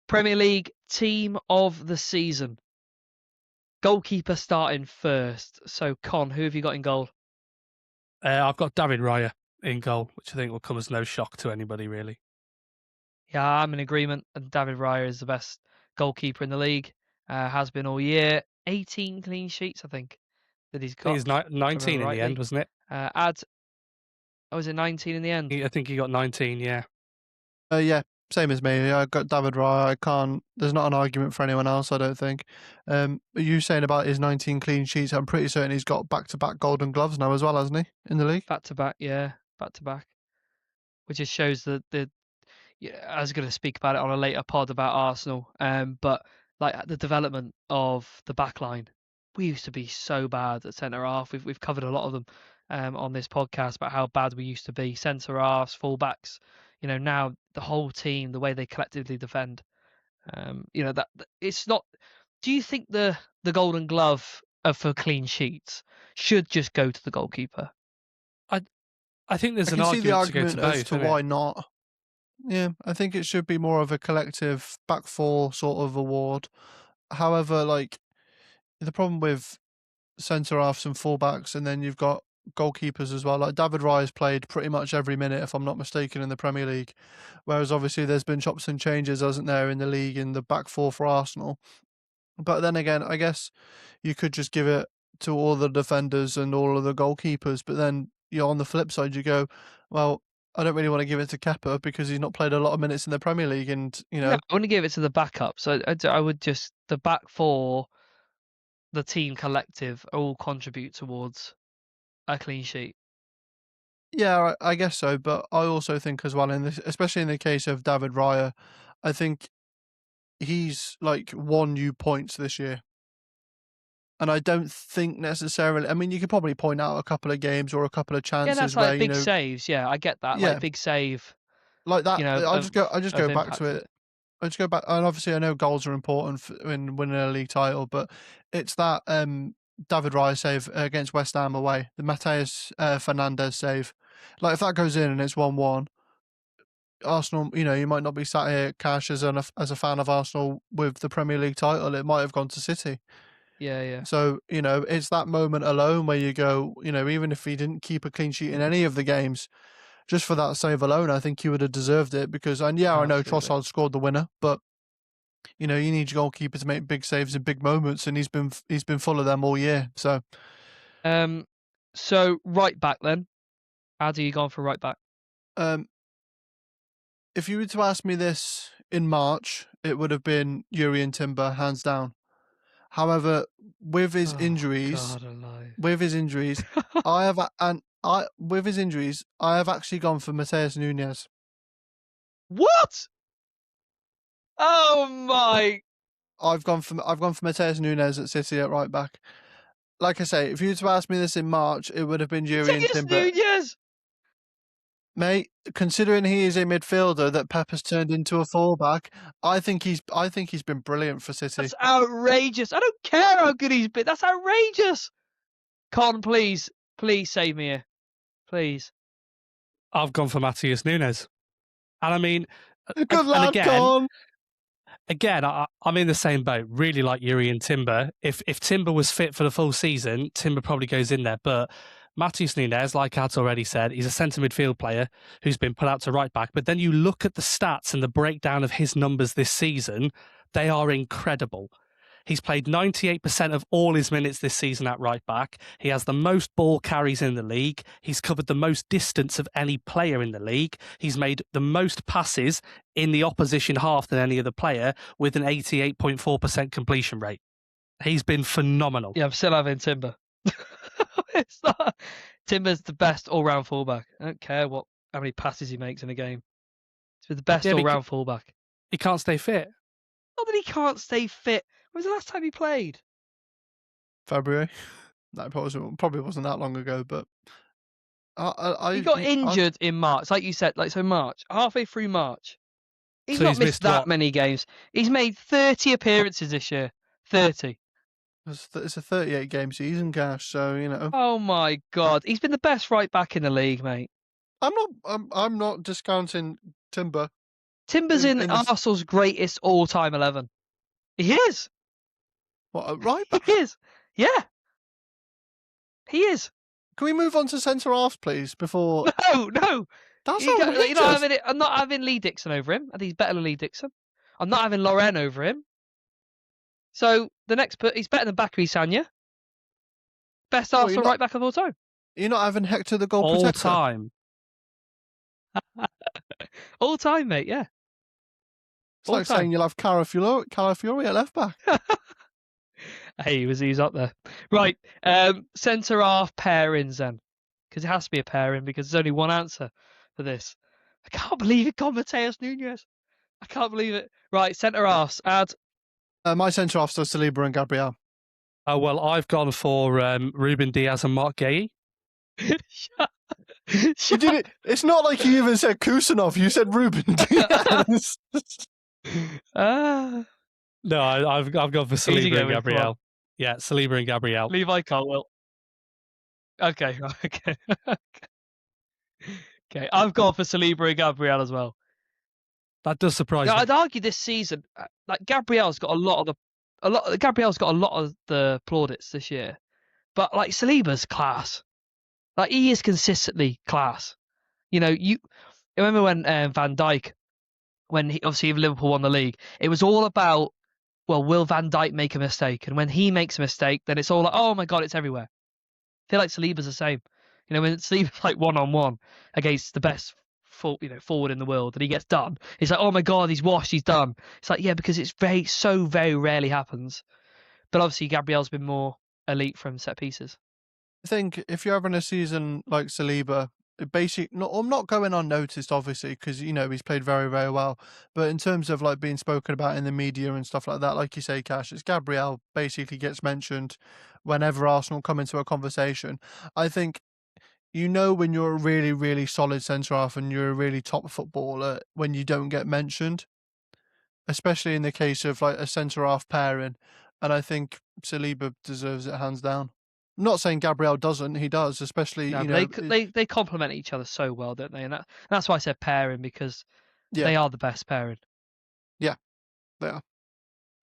Premier League team of the season. Goalkeeper starting first. So, Con, who have you got in goal? I've got David Raya in goal, which I think will come as no shock to anybody, really. Yeah, I'm in agreement. And David Raya is the best goalkeeper in the league. Has been all year. 18 clean sheets, I think, that he's I think got. it's If I 19 remember in the end, rightly. wasn't it? Was it 19 in the end? I think he got 19, yeah. Yeah, same as me. I got David Raya. I can't. There's not an argument for anyone else, I don't think. Are you saying about his 19 clean sheets? I'm pretty certain he's got back-to-back Golden Gloves now as well, hasn't he, in the league? Back to back, yeah, back to back. Which just shows that I was going to speak about it on a later pod about Arsenal, but like the development of the back line, we used to be so bad at centre half. We've covered a lot of them on this podcast about how bad we used to be. Centre halves, fullbacks. Now the whole team, the way they collectively defend. That it's not. Do you think the Golden Glove for clean sheets should just go to the goalkeeper? I think there's I an can see the argument to go to argument as both, to isn't why it? not. Yeah, I think it should be more of a collective back four sort of award. However, like the problem with centre halves and fullbacks, and then you've got goalkeepers as well. Like David Raya's played pretty much every minute, if I'm not mistaken, in the Premier League. Whereas obviously there's been chops and changes, hasn't there, in the league in the back four for Arsenal. But then again, I guess you could just give it to all the defenders and all of the goalkeepers. But then on the flip side, you go, well, I don't really want to give it to Kepa because he's not played a lot of minutes in the Premier League, and No, I want to give it to the backup. So I would just the back four, the team collective, all contribute towards a clean sheet. Yeah, I guess so. But I also think as well, especially in the case of David Raya, I think he's like won you points this year. And I don't think necessarily. I mean, you could probably point out a couple of games or a couple of Yeah, that's chances like where big saves. Yeah, I get that. yeah, Like big save. like that. I just Of go back to impact. it. I just go back, and obviously I know goals are important in winning a league title, but it's that David Raya save against West Ham away, the Mateus Fernandez save. Like if that goes in and it's 1-1, Arsenal, you might not be sat here, Cash, as a fan of Arsenal with the Premier League title. It might have gone to City. Yeah, yeah. So, it's that moment alone where you go, even if he didn't keep a clean sheet in any of the games, just for that save alone, I think he would have deserved it because, and yeah, I know Absolutely. Trossard scored the winner, but you need your goalkeeper to make big saves in big moments, and he's been full of them all year. So, so right back then, how do you go on for right back? If you were to ask me this in March, it would have been Jurrien Timber, hands down. However, with his injuries, God alive. with his injuries, I have actually gone for Mateus Nunes. What? Oh my! I've gone for Mateus Nunes at City at right back. Like I say, if you were to ask me this in March, it would have been Jurrien Timber. Nunez! Mate, considering he is a midfielder that Pep has turned into a fullback, I think he's been brilliant for City. That's outrageous. I don't care how good he's been. That's outrageous. Con, please save me here. Please. I've gone for Matheus Nunes. And I mean, good lad, Con. Again, I'm in the same boat. Really like Jurrien Timber. If Timber was fit for the full season, Timber probably goes in there. But Matheus Nunes, like Ad's already said, he's a centre midfield player who's been put out to right back. But then you look at the stats and the breakdown of his numbers this season, they are incredible. He's played 98% of all his minutes this season at right back. He has the most ball carries in the league. He's covered the most distance of any player in the league. He's made the most passes in the opposition half than any other player with an 88.4% completion rate. He's been phenomenal. Yeah, I'm still having Timber. It's not... Timber's the best all-round fullback. I don't care how many passes he makes in a game. He's the best all-round fullback. He can't stay fit. Not that he can't stay fit. When was the last time he played? February. That probably wasn't that long ago, but he got injured in March, like you said. So March, halfway through March, he's not missed that many games. He's made 30 appearances this year. 30. It's a 38 game season, Cash. So Oh my God, he's been the best right back in the league, mate. I'm not discounting Timber. Timber's in Arsenal's greatest all-time 11. He is. What, right back? He is. Yeah. He is. Can we move on to centre halves, please? Before No. that's You're outrageous. not having it. I'm not having Lee Dixon over him. I think he's better than Lee Dixon. I'm not having Loren over him. So the next, he's better than Bakary Sagna. Best Arsenal right back of all time. You're not having Hector the goal all protector? time. All time, mate. Yeah. It's like saying you'll have Calafiori at left back. Hey, he's up there. Right. Centre half pairings then, because it has to be a pairing because there's only one answer for this. I can't believe it, gone Mateus Nunes. I can't believe it. Right, centre halves. Add. My centre halves are Saliba and Gabriel. Oh well, I've gone for Ruben Diaz and Mark Gay. You did it. It's not like you even said Kusanov. You said Ruben Diaz. No, I've gone for Saliba and Gabriel. Yeah, Saliba and Gabriel. Levi Colwill. Okay, okay. Okay, I've gone for Saliba and Gabriel as well. That does surprise me. I'd argue this season, like Gabriel's got a lot of the plaudits this year, but like Saliba's class. Like he is consistently class. You know, you remember when Van Dijk, when obviously Liverpool won the league, it was all about, well, will Van Dijk make a mistake? And when he makes a mistake, then it's all like, oh my god, it's everywhere. I feel like Saliba's the same. You know, when Saliba's like 1-on-1 against the best forward in the world, and he gets done, it's like, oh my god, he's washed, he's done. It's like, yeah, because it's very rarely happens. But obviously, Gabriel's been more elite from set pieces. I think if you're having a season like Saliba, I'm not going unnoticed, obviously, because he's played very, very well. But in terms of like being spoken about in the media and stuff like that, like you say, Cash, it's Gabriel basically gets mentioned whenever Arsenal come into a conversation. I think when you're a really, really solid centre half and you're a really top footballer when you don't get mentioned, especially in the case of like a centre half pairing. And I think Saliba deserves it hands down. I'm not saying Gabriel doesn't. He does, especially they complement each other so well, don't they? And that's why I said pairing, because they are the best pairing. Yeah, they are.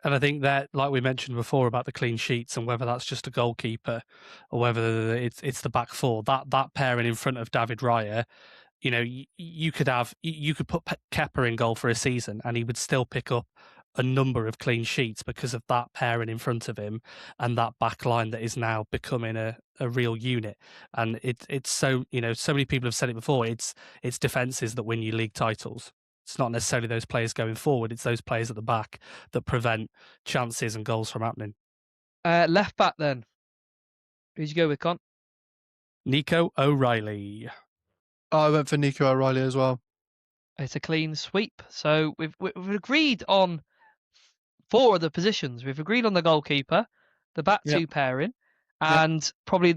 And I think that, like we mentioned before about the clean sheets and whether that's just a goalkeeper or whether it's the back four, that pairing in front of David Raya, you could put Kepa in goal for a season and he would still pick up a number of clean sheets because of that pairing in front of him and that back line that is now becoming a real unit. And it's so many people have said it before, it's defenses that win you league titles. It's not necessarily those players going forward, it's those players at the back that prevent chances and goals from happening. Left back then. Who'd you go with, Con? Nico O'Reilly. I went for Nico O'Reilly as well. It's a clean sweep. So we've agreed on 4 of the positions. We've agreed on the goalkeeper, the back two pairing, and probably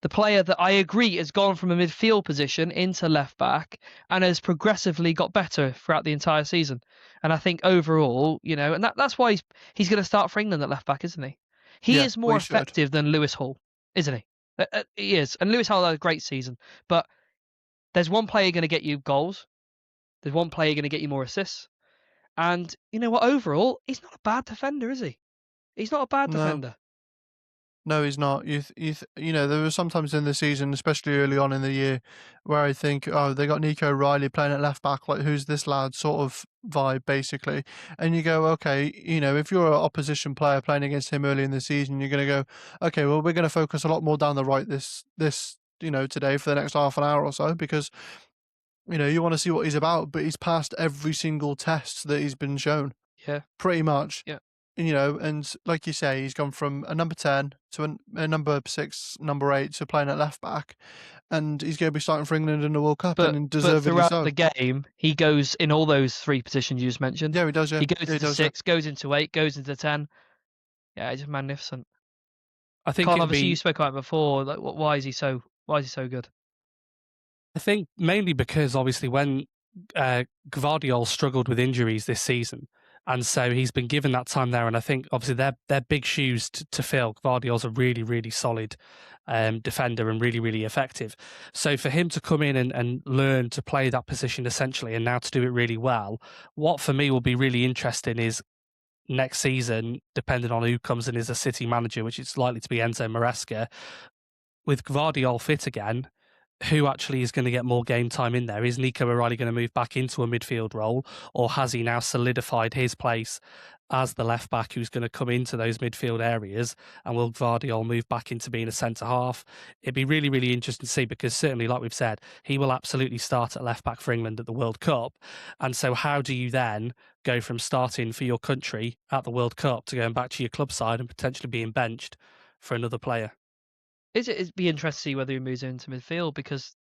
the player that I agree has gone from a midfield position into left back and has progressively got better throughout the entire season. And I think overall, and that's why he's going to start for England at left back, isn't he? He is more effective than Lewis Hall, isn't he? He is. And Lewis Hall had a great season. But there's one player going to get you goals. There's one player going to get you more assists. And you know what? Overall, he's not a bad defender, is he? He's not a bad defender. No, he's not. There were sometimes in the season, especially early on in the year, where I think, oh, they got Nico O'Reilly playing at left back, like who's this lad sort of vibe, basically. And you go, okay, if you're an opposition player playing against him early in the season, you're going to go, okay, well, we're going to focus a lot more down the right this today for the next half an hour or so, because you want to see what he's about, but he's passed every single test that he's been shown. Yeah, pretty much. Yeah. And like you say, he's gone from a number 10 to a number 6, number 8 to playing at left back, and he's going to be starting for England in the World Cup, and deservedly but throughout so. the game, he goes in all those 3 positions you just mentioned. Yeah, he does. Yeah, he goes into 6, goes into 8, goes into 10. Yeah, he's magnificent. I think Carl, obviously you spoke about it before. Like, why is he so good? I think mainly because obviously when Gvardiol struggled with injuries this season, And so he's been given that time there, and I think obviously they're big shoes to fill. Gvardiol's a really, really solid defender and really, really effective. So for him to come in and learn to play that position essentially, and now to do it really well, what for me will be really interesting is next season, depending on who comes in as a City manager, which is likely to be Enzo Maresca, with Gvardiol fit again, who actually is going to get more game time in there? Is Nico O'Reilly going to move back into a midfield role, or has he now solidified his place as the left back who's going to come into those midfield areas? And will Gvardiol move back into being a centre half? It'd be really, really interesting to see, because certainly, like we've said, he will absolutely start at left back for England at the World Cup. And so, how do you then go from starting for your country at the World Cup to going back to your club side and potentially being benched for another player? It'd be interesting to see whether he moves into midfield, because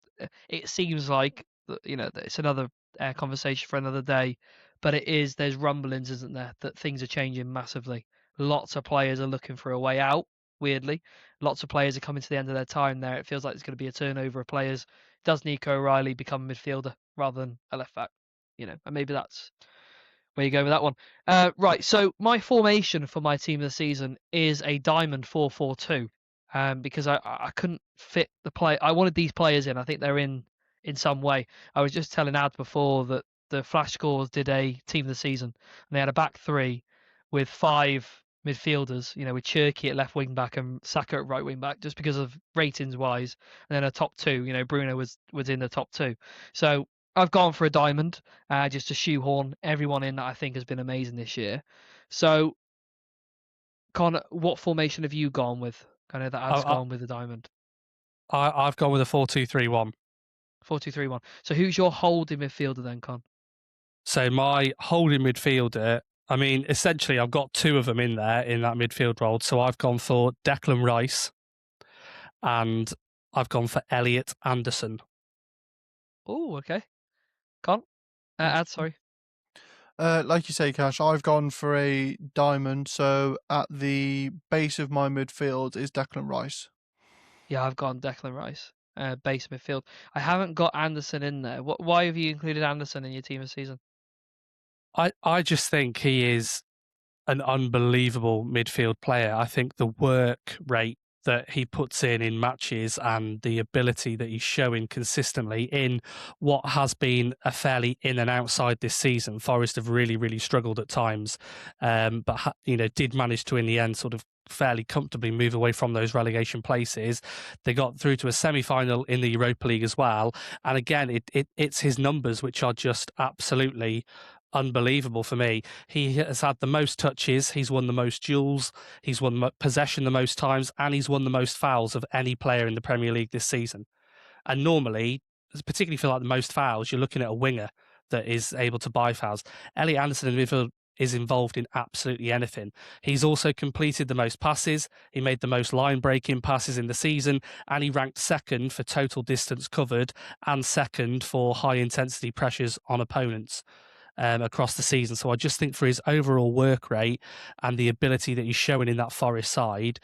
it seems like it's another conversation for another day. But there's rumblings, isn't there, that things are changing massively. Lots of players are looking for a way out. Weirdly, lots of players are coming to the end of their time there. It feels like there's going to be a turnover of players. Does Nico O'Reilly become a midfielder rather than a left back? And maybe that's where you go with that one. Right, so my formation for my team of the season is a diamond 4-4-2, because I couldn't fit the play. I wanted these players in. I think they're in some way. I was just telling Ad before that the Flash Scores did a team of the season, and they had a back three with 5 midfielders, with Cherky at left wing back and Saka at right wing back, just because of ratings wise. And then a top two, Bruno was in the top two. So I've gone for a diamond, just to shoehorn everyone in that I think has been amazing this year. So, Connor, what formation have you gone with? I know that Ad's I, gone with the diamond. I've gone with a 4-2-3-1. 4-2-3-1. So who's your holding midfielder then, Con? So my holding midfielder, I mean, essentially, I've got 2 of them in there in that midfield role. So I've gone for Declan Rice and I've gone for Elliot Anderson. Oh, okay. Con? Ad, sorry. Like you say, Cash, I've gone for a diamond. So at the base of my midfield is Declan Rice. Yeah, I've gone Declan Rice, base midfield. I haven't got Anderson in there. Why have you included Anderson in your team of season? I just think he is an unbelievable midfield player. I think the work rate that he puts in matches and the ability that he's showing consistently in what has been a fairly in and outside this season. Forest have really, really struggled at times, but did manage to in the end sort of fairly comfortably move away from those relegation places. They got through to a semi-final in the Europa League as well, and again, it's his numbers which are just absolutely unbelievable for me. He has had the most touches, he's won the most duels, he's won possession the most times, and he's won the most fouls of any player in the Premier League this season. And normally, particularly for like the most fouls, you're looking at a winger that is able to buy fouls. Elliot Anderson in midfield is involved in absolutely anything. He's also completed the most passes, he made the most line-breaking passes in the season, and he ranked second for total distance covered and second for high-intensity pressures on opponents across the season. So I just think for his overall work rate and the ability that he's showing in that Forest side,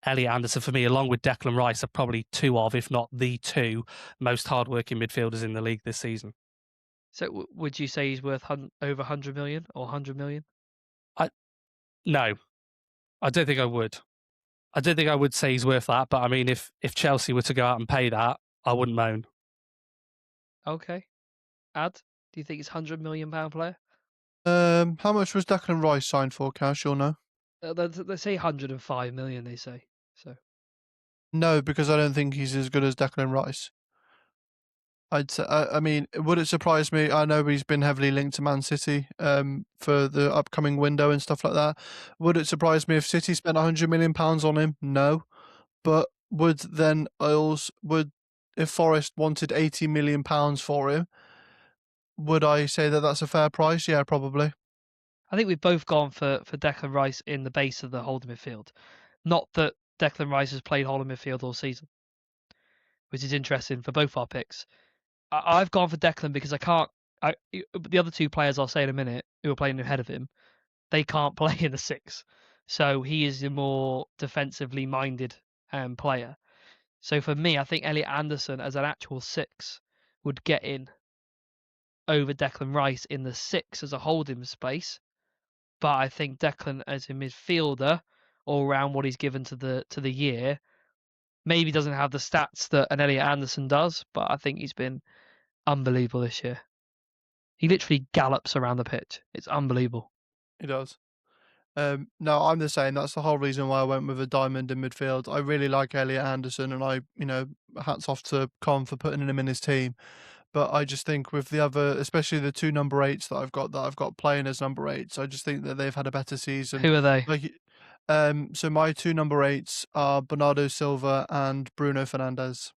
Elliot Anderson, for me, along with Declan Rice, are probably 2 of, if not the 2, most hardworking midfielders in the league this season. So would you say he's worth over 100 million or 100 million? No, I don't think I would. I don't think I would say he's worth that, but I mean, if Chelsea were to go out and pay that, I wouldn't moan. Okay. Ad, do you think he's £100 million player? How much was Declan Rice signed for, Cash? You'll know. They say 105 million. They say so. No, because I don't think he's as good as Declan Rice. I'd say, I mean, would it surprise me? I know he's been heavily linked to Man City for the upcoming window and stuff like that. Would it surprise me if City spent £100 million on him? No. But if Forest wanted £80 million for him, would I say that that's a fair price? Yeah, probably. I think we've both gone for Declan Rice in the base of the holding midfield. Not that Declan Rice has played holding midfield all season, which is interesting for both our picks. I've gone for Declan because the other 2 players I'll say in a minute who are playing ahead of him, they can't play in the 6. So he is a more defensively minded player. So for me, I think Elliot Anderson as an actual 6 would get in over Declan Rice in the 6 as a holding space. but I think Declan as a midfielder, all around what he's given to the year, maybe doesn't have the stats that an Elliot Anderson does, but I think he's been unbelievable this year. He literally gallops around the pitch. It's unbelievable. He does. No, I'm the same. That's the whole reason why I went with a diamond in midfield. I really like Elliot Anderson, and hats off to Con for putting him in his team. But I just think with the other, especially the two number eights that I've got playing as number eights, I just think that they've had a better season. Who are they? Like, so my two number eights are Bernardo Silva and Bruno Fernandes.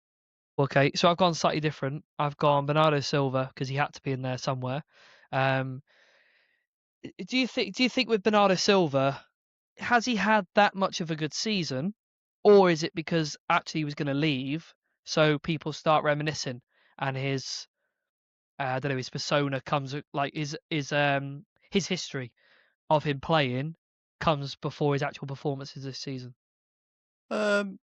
Okay, so I've gone slightly different. I've gone Bernardo Silva because he had to be in there somewhere. Um, do you think with Bernardo Silva, has he had that much of a good season, or is it because actually he was going to leave, so people start reminiscing and his I don't know, his persona comes like his history of him playing comes before his actual performances this season? Um,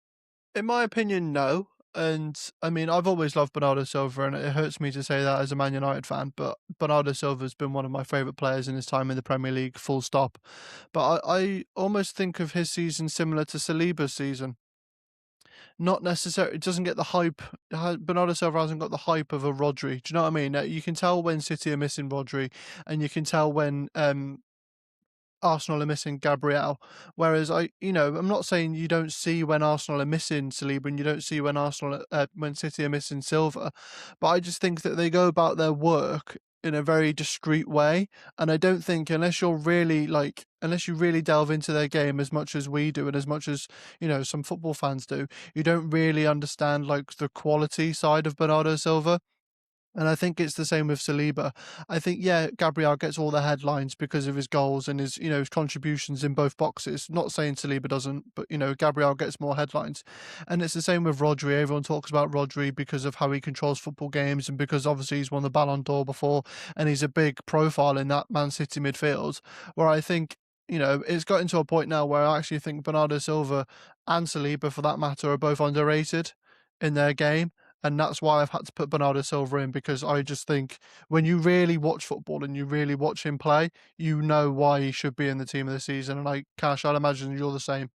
in my opinion, no. And I mean, I've always loved Bernardo Silva, and it hurts me to say that as a Man United fan, but Bernardo Silva's been one of my favourite players in his time in the Premier League, full stop. But I almost think of his season similar to Saliba's season. Not necessarily, it doesn't get the hype. Bernardo Silva hasn't got the hype of a Rodri. Do you know what I mean? You can tell when City are missing Rodri, and you can tell when Arsenal are missing Gabriel. Whereas I'm not saying you don't see when Arsenal are missing Saliba and you don't see when when City are missing Silva, but I just think that they go about their work in a very discreet way, and I don't think unless you really delve into their game as much as we do and as much as some football fans do, you don't really understand like the quality side of Bernardo Silva. And I think it's the same with Saliba. I think, yeah, Gabriel gets all the headlines because of his goals and his contributions in both boxes. Not saying Saliba doesn't, but, Gabriel gets more headlines. And it's the same with Rodri. Everyone talks about Rodri because of how he controls football games and because obviously he's won the Ballon d'Or before and he's a big profile in that Man City midfield. Where I think, it's gotten to a point now where I actually think Bernardo Silva and Saliba, for that matter, are both underrated in their game. And that's why I've had to put Bernardo Silva in, because I just think when you really watch football and you really watch him play, you know why he should be in the team of the season. And Cash, I'd imagine you're the same.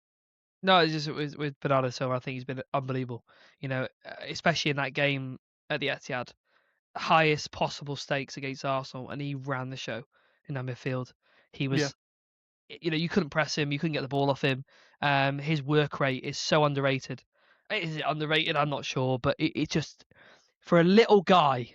No, it's just with Bernardo Silva, I think he's been unbelievable. Especially in that game at the Etihad, highest possible stakes against Arsenal, and he ran the show in that midfield. He Yeah. was, you couldn't press him, you couldn't get the ball off him. His work rate is so underrated. Is it underrated? I'm not sure, but it just for a little guy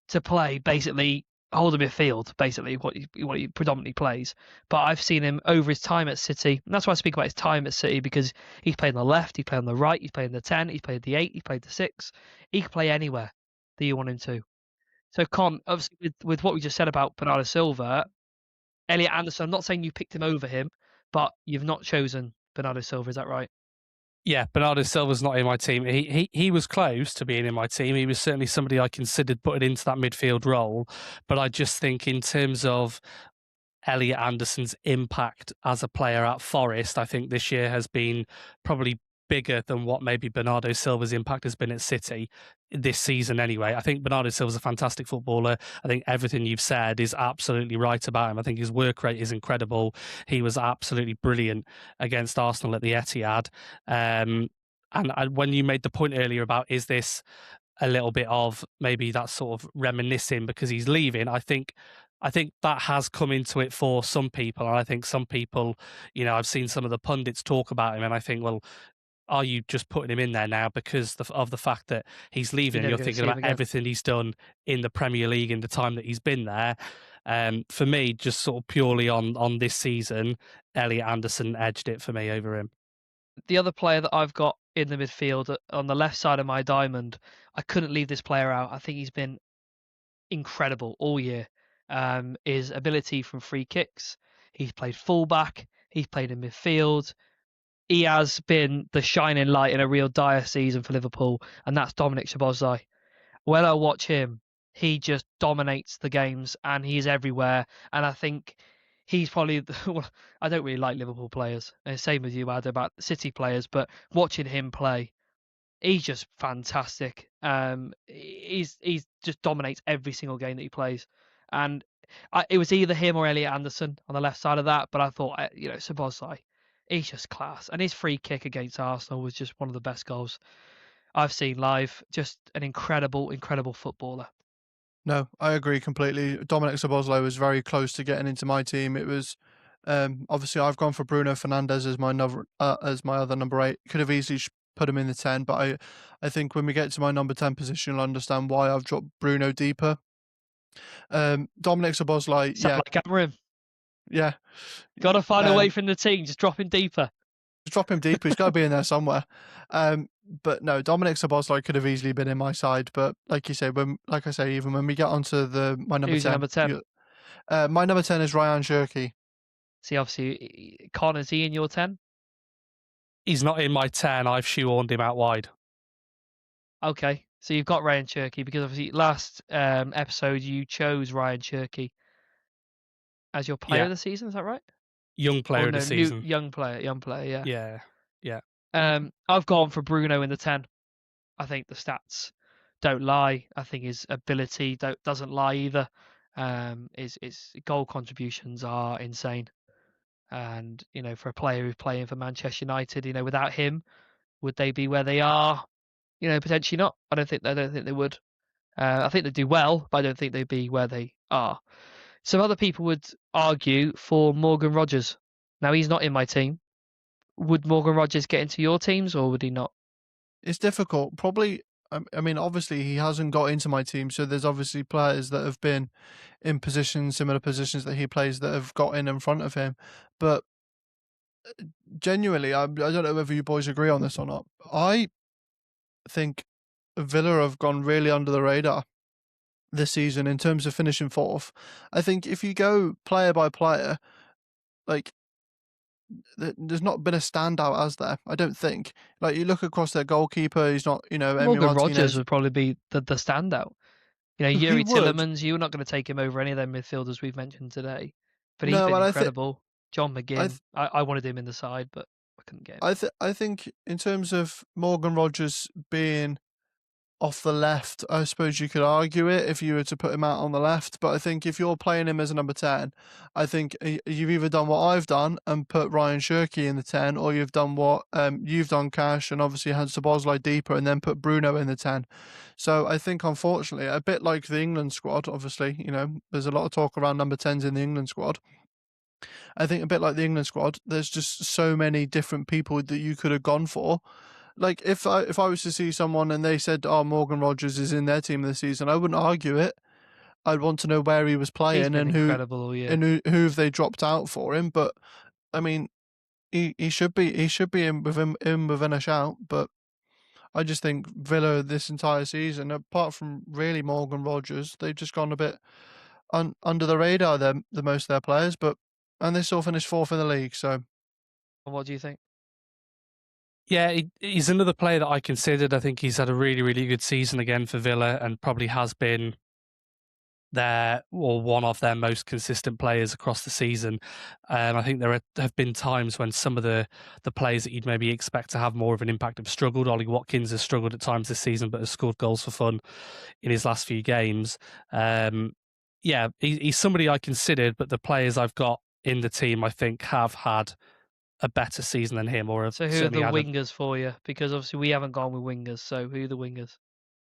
to play basically hold a midfield, basically what he predominantly plays. But I've seen him over his time at City, and that's why I speak about his time at City, because he's played on the left, he played on the right, he's played in the 10, he's played the 8, he played the 6. He can play anywhere that you want him to. So obviously with what we just said about Bernardo Silva, Elliot Anderson, I'm not saying you picked him over him, but you've not chosen Bernardo Silva, is that right? Yeah, Bernardo Silva's not in my team. He was close to being in my team. He was certainly somebody I considered putting into that midfield role. But I just think in terms of Elliot Anderson's impact as a player at Forest, I think this year has been probably bigger than what maybe Bernardo Silva's impact has been at City this season anyway. I think Bernardo Silva's a fantastic footballer. I think everything you've said is absolutely right about him. I think his work rate is incredible. He was absolutely brilliant against Arsenal at the Etihad. And when you made the point earlier about, is this a little bit of maybe that sort of reminiscing because he's leaving, I think that has come into it for some people. And I think some people, I've seen some of the pundits talk about him and I think, well, are you just putting him in there now because of the fact that he's leaving You're and never you're going to thinking see him about again. everything he's done in the Premier League in the time that he's been there? For me, just sort of purely on this season, Elliot Anderson edged it for me over him. The other player that I've got in the midfield on the left side of my diamond, I couldn't leave this player out. I think he's been incredible all year. His ability from free kicks. He's played fullback. He's played in midfield. He has been the shining light in a real dire season for Liverpool, and that's Dominic Szoboszlai. When I watch him, he just dominates the games, and he's everywhere. And I think he's probably well, I don't really like Liverpool players. And same with you, Ad, about City players, but watching him play, he's just fantastic. He's just dominates every single game that he plays, and it was either him or Elliot Anderson on the left side of that, but I thought, Szoboszlai, he's just class, and his free kick against Arsenal was just one of the best goals I've seen live. Just an incredible, incredible footballer. No, I agree completely. Dominic Szoboszlai was very close to getting into my team. It was obviously I've gone for Bruno Fernandes as my other number 8. Could have easily put him in the 10, but I think when we get to my number 10 position, you'll understand why I've dropped Bruno deeper. Dominic Szoboszlai, Sound like Amarim. yeah. Got to find a way from the team. Just drop him deeper. Just drop him deeper. He's got to be in there somewhere. But no, Dominic Szoboszlai could have easily been in my side. But like you say, even when we get onto my number Who's 10, number 10? My number 10 is Ryan Cherky. See, obviously, Con, is he in your 10? He's not in my 10. I've shoehorned him out wide. Okay, so you've got Ryan Cherky because obviously last episode you chose Ryan Cherky as your player Yeah. of the season. Is that right? Young player of the season. Young player. Yeah. Yeah. I've gone for Bruno in the 10. I think the stats don't lie. I think his ability doesn't lie either. His goal contributions are insane. And, for a player who's playing for Manchester United, without him, would they be where they are? Potentially not. I don't think they would. I think they do well, but I don't think they'd be where they are. Some other people would argue for Morgan Rogers. Now, he's not in my team. Would Morgan Rogers get into your teams, or would he not? It's difficult. Probably, I mean, obviously he hasn't got into my team, so there's obviously players that have been in similar positions that he plays, that have got in front of him. But genuinely, I don't know whether you boys agree on this or not. I think Villa have gone really under the radar this season in terms of finishing fourth. I think if you go player by player, like, there's not been a standout, as there. I don't think. Like, you look across their goalkeeper, he's not, Emi Morgan Rogers Martinez. would probably be the standout. He Yuri would. Tillemans, you're not going to take him over any of them midfielders we've mentioned today. But he's No, been and incredible. John I McGinn, th- I wanted him in the side, but I couldn't get him. I think in terms of Morgan Rogers being off the left, I suppose you could argue it if you were to put him out on the left. But I think if you're playing him as a number 10, I think you've either done what I've done and put Ryan Cherky in the 10, or you've done what you've done, Cash, and obviously had Szoboszlai deeper and then put Bruno in the 10. So I think, unfortunately, a bit like the England squad, obviously, there's a lot of talk around number 10s in the England squad. I think a bit like the England squad, there's just so many different people that you could have gone for. Like, if I was to see someone and they said, "Oh, Morgan Rogers is in their team this season," I wouldn't argue it. I'd want to know where he was He's playing been and who incredible all year. and who have they dropped out for him. But I mean, he should be in within a shout. But I just think Villa this entire season, apart from really Morgan Rogers, they've just gone a bit under the radar. The most of their players, and they still finished fourth in the league. So, What do you think? Yeah, he's another player that I considered. I think he's had a really, really good season again for Villa, and probably has been one of their most consistent players across the season. I think there have been times when some of the players that you'd maybe expect to have more of an impact have struggled. Ollie Watkins has struggled at times this season, but has scored goals for fun in his last few games. Yeah, he's somebody I considered, but the players I've got in the team, I think, have had a better season than him. So who are the wingers for you? Because obviously we haven't gone with wingers. So who are the wingers?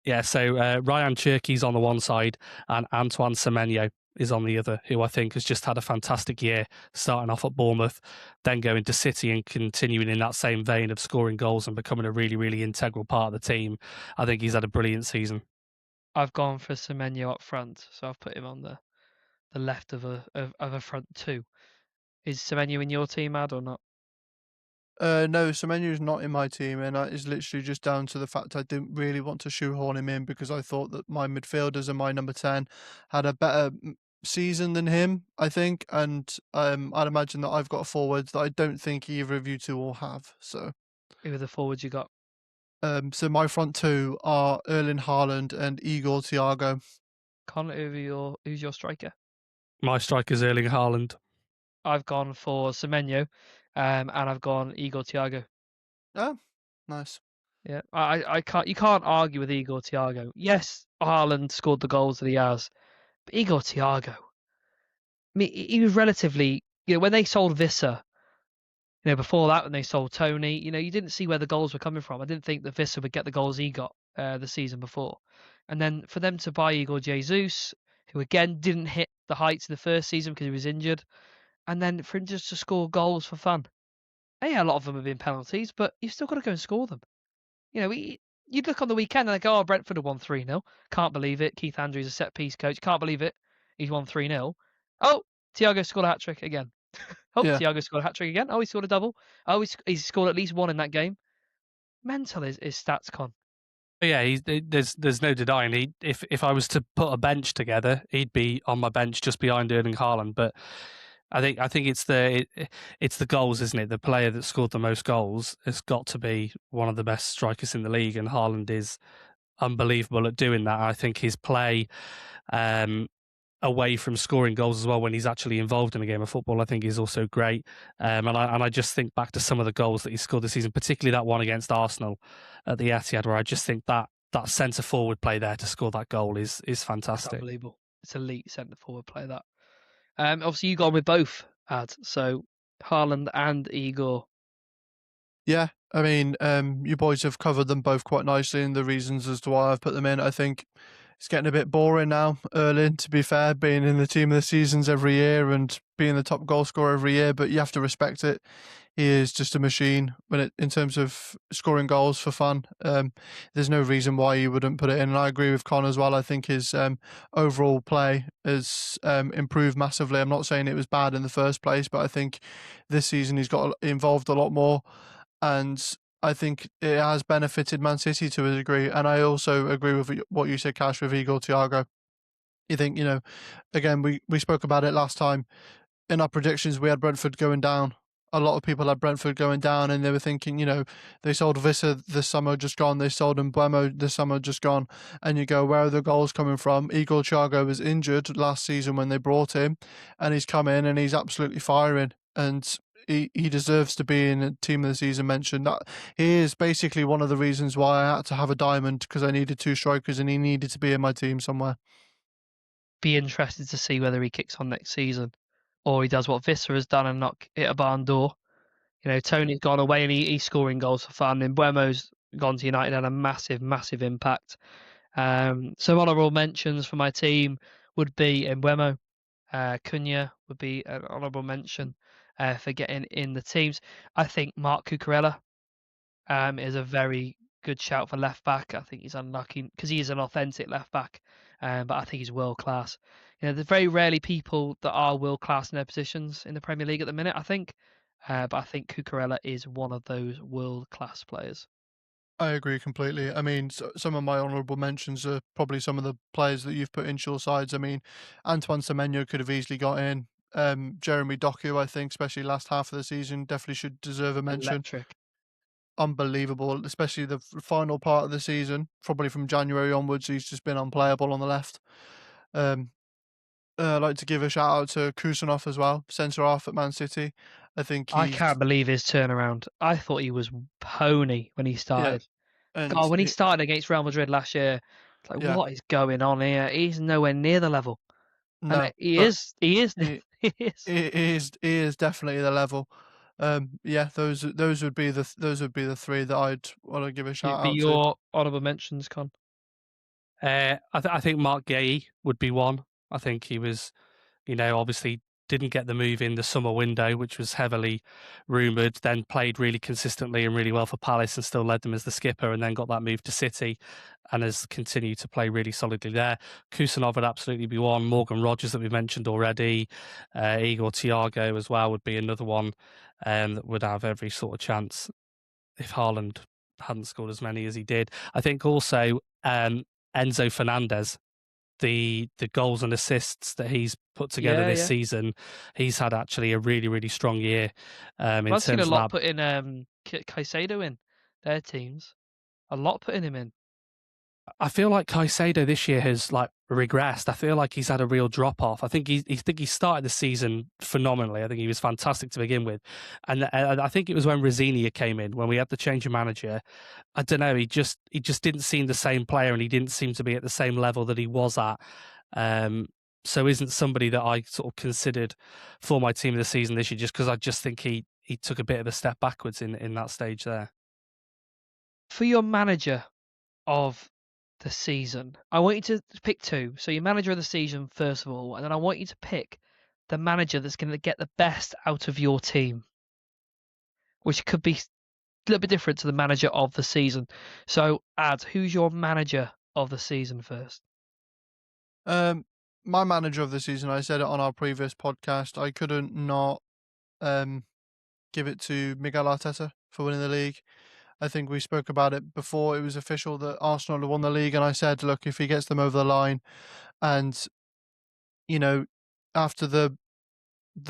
Yeah, so Ryan Cherky's on the one side and Antoine Semenyo is on the other, who I think has just had a fantastic year, starting off at Bournemouth, then going to City and continuing in that same vein of scoring goals and becoming a really, really integral part of the team. I think he's had a brilliant season. I've gone for Semenyo up front, so I've put him on the left of a front two. Is Semenyo in your team, Ad, or not? No, Semenyo's not in my team, and it's literally just down to the fact I didn't really want to shoehorn him in because I thought that my midfielders and my number 10 had a better season than him, I think, and I'd imagine that I've got forwards that I don't think either of you two will have. So, who are the forwards you got? So my front two are Erling Haaland and Igor Thiago. Con, who's your striker? My striker's Erling Haaland. I've gone for Semenyo, and I've gone Igor Thiago. Oh, nice. Yeah, I can't. You can't argue with Igor Thiago. Yes, Haaland scored the goals that he has, but Igor Thiago, mean, he was relatively, when they sold Visser, before that, when they sold Tony, you didn't see where the goals were coming from. I didn't think that Visser would get the goals he got the season before. And then for them to buy Igor Jesus, who again didn't hit the heights in the first season because he was injured, and then for him just to score goals for fun. Yeah, a lot of them have been penalties, but you've still got to go and score them. You'd look on the weekend and they go, Brentford have won 3-0. Can't believe it. Keith Andrews, a set piece coach. Can't believe it. He's won 3-0. Oh, Thiago scored a hat trick again. Oh, Yeah. Thiago scored a hat trick again. Oh, he scored a double. Oh, he's scored at least one in that game. Mental is stats con. But yeah, there's no denying. If I was to put a bench together, he'd be on my bench just behind Erling Haaland. But I think it's the goals, isn't it? The player that scored the most goals has got to be one of the best strikers in the league, and Haaland is unbelievable at doing that. I think his play away from scoring goals as well, when he's actually involved in a game of football, I think is also great. And I just think back to some of the goals that he scored this season, particularly that one against Arsenal at the Etihad, where I just think that centre forward play there to score that goal is It's fantastic. unbelievable. It's elite centre forward play that. Obviously you gone with both ads, so Haaland and Igor. Yeah, I mean, you boys have covered them both quite nicely and the reasons as to why I've put them in. I think it's getting a bit boring now, Erling, to be fair, being in the team of the seasons every year and being the top goal scorer every year, but you have to respect it. He is just a machine in terms of scoring goals for fun. There's no reason why you wouldn't put it in. And I agree with Con as well. I think his overall play has improved massively. I'm not saying it was bad in the first place, but I think this season he's got involved a lot more. And I think it has benefited Man City to a degree. And I also agree with what you said, Cash, with Igor Thiago. You think, again, we spoke about it last time. In our predictions, we had Brentford going down. A lot of people had Brentford going down, and they were thinking, they sold Visser this summer just gone. They sold Mbeumo this summer just gone. And you go, where are the goals coming from? Igor Thiago was injured last season when they brought him, and he's come in and he's absolutely firing. And he deserves to be in a team of the season mention. That he is basically one of the reasons why I had to have a diamond, because I needed two strikers and he needed to be in my team somewhere. Be interested to see whether he kicks on next season, or he does what Visser has done and not hit a barn door. Tony's gone away and he's scoring goals for fun. And Buemo's gone to United and had a massive, massive impact. Some honourable mentions for my team would be Mbeumo. Cunha would be an honourable mention for getting in the teams. I think Mark Cucurella is a very good shout for left back. I think he's unlucky because he is an authentic left back, but I think he's world class. There's very rarely people that are world class in their positions in the Premier League at the minute, I think. But I think Cucurella is one of those world class players. I agree completely. I mean, some of my honourable mentions are probably some of the players that you've put into your sides. I mean, Antoine Semenyo could have easily got in. Jeremy Doku, I think, especially last half of the season, definitely should deserve a mention. Electric. Unbelievable, especially the final part of the season, probably from January onwards, he's just been unplayable on the left. I'd like to give a shout out to Kusanov as well, centre half at Man City. I can't believe his turnaround. I thought he was pony when he started. And God, when he started against Real Madrid last year, it's like, what is going on here? He's nowhere near the level. No, And he is. He is. He is definitely the level. Those would be the three that I'd want to give a shout out to. Your honourable mentions, Con. I think Mark Gay would be one. I think he was, obviously didn't get the move in the summer window, which was heavily rumoured, then played really consistently and really well for Palace and still led them as the skipper, and then got that move to City and has continued to play really solidly there. Kusanov would absolutely be one. Morgan Rogers that we mentioned already. Igor Thiago as well would be another one that would have every sort of chance if Haaland hadn't scored as many as he did. I think also Enzo Fernandez, the goals and assists that he's put together this season, he's had actually a really, really strong year. I've seen a lot putting Caicedo in their teams. A lot putting him in. I feel like Caicedo this year has regressed. I feel like he's had a real drop off. I think he started the season phenomenally. I think he was fantastic to begin with, and I think it was when Rosinia came in, when we had the change of manager. I don't know. He just didn't seem the same player, and he didn't seem to be at the same level that he was at so isn't somebody that I sort of considered for my team of the season this year, just because I just think he took a bit of a step backwards in that stage there. For your manager of the season, I want you to pick two. So your manager of the season, first of all, and then I want you to pick the manager that's going to get the best out of your team, which could be a little bit different to the manager of the season. So, Ad, who's your manager of the season first? My manager of the season, I said it on our previous podcast, I couldn't not give it to Miguel Arteta for winning the league. I think we spoke about it before it was official that Arsenal had won the league, and I said, look, if he gets them over the line, and you know, after the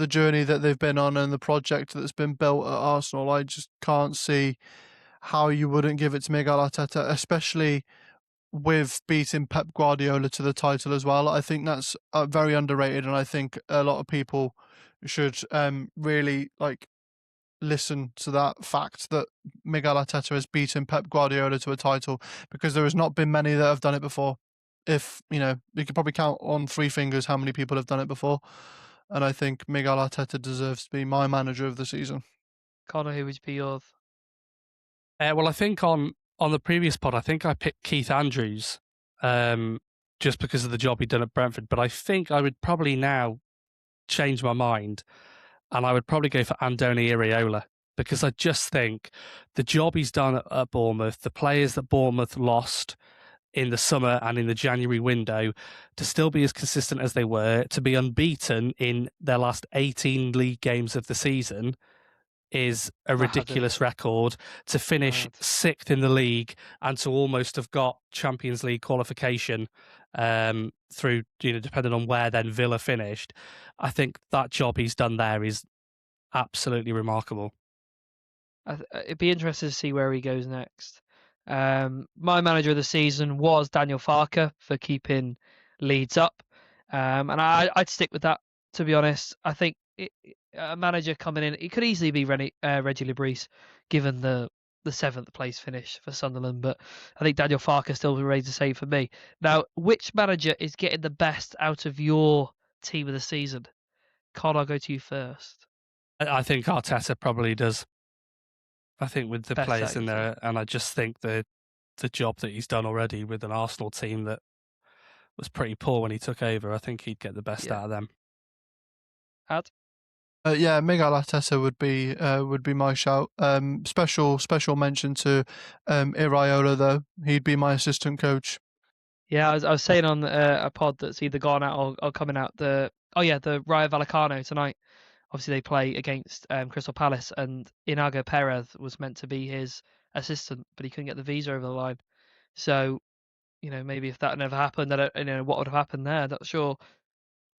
journey that they've been on and the project that's been built at Arsenal, I just can't see how you wouldn't give it to Miguel Arteta, especially with beating Pep Guardiola to the title as well. I think that's very underrated, and I think a lot of people should really listen to that fact that Miguel Arteta has beaten Pep Guardiola to a title, because there has not been many that have done it before. If you could probably count on 3 fingers how many people have done it before, and I think Miguel Arteta deserves to be my manager of the season. Connor, who would be yours? Well, I think on the previous pod, I think I picked Keith Andrews, just because of the job he'd done at Brentford. But I think I would probably now change my mind, and I would probably go for Andoni Iraola, because I just think the job he's done at Bournemouth, the players that Bournemouth lost in the summer and in the January window, to still be as consistent as they were, to be unbeaten in their last 18 league games of the season, is a ridiculous record. To finish sixth in the league and to almost have got Champions League qualification through, depending on where then Villa finished. I think that job he's done there is absolutely remarkable. It'd be interesting to see where he goes next. My manager of the season was Daniel Farke for keeping Leeds up, and I'd stick with that, to be honest. I think a manager coming in, it could easily be Reggie Lebris, given the 7th place finish for Sunderland, but I think Daniel Farke still remains the same for me. Now, which manager is getting the best out of your team of the season? Con, I'll go to you first. I think Arteta probably does. I think with the Best players in there, and I just think the job that he's done already with an Arsenal team that was pretty poor when he took over, I think he'd get the best out of them. Ad? Yeah, Miguel Arteta would be my shout. Special mention to Iraola though. He'd be my assistant coach. Yeah, I was saying on a pod that's either gone out or coming out, the Rayo Vallecano tonight. Obviously, they play against Crystal Palace, and Inago Perez was meant to be his assistant, but he couldn't get the visa over the line. So, maybe if that never happened, I don't, what would have happened there. Not sure.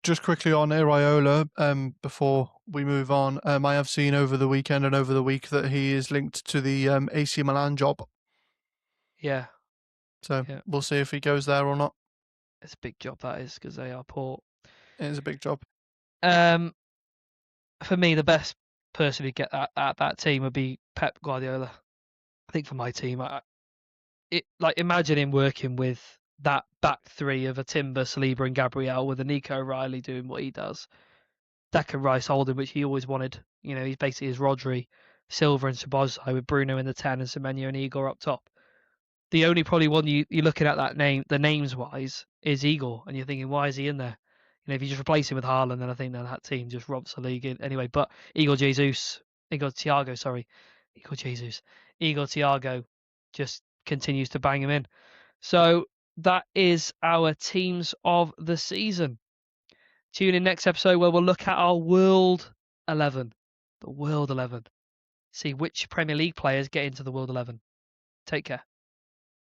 Just quickly on Iraola, before we move on, I have seen over the weekend and over the week that he is linked to the AC Milan job. Yeah. So we'll see if he goes there or not. It's a big job, that is, because they are poor. It is a big job. For me, the best person to get at that team would be Pep Guardiola. I think for my team, imagine him working with that back three of a Timber, Saliba, and Gabriel, with a Nico O'Reilly doing what he does. Declan Rice holding, which he always wanted. He's basically his Rodri, Silva, and Szoboszlai, with Bruno in the 10 and Semenyo and Igor up top. The only probably one you're looking at that name, the names wise, is Igor, and you're thinking, why is he in there? If you just replace him with Haaland, then I think that team just robs the league anyway. But Igor Thiago just continues to bang him in. So that is our teams of the season. Tune in next episode where we'll look at our World 11. The World 11. See which Premier League players get into the World 11. Take care.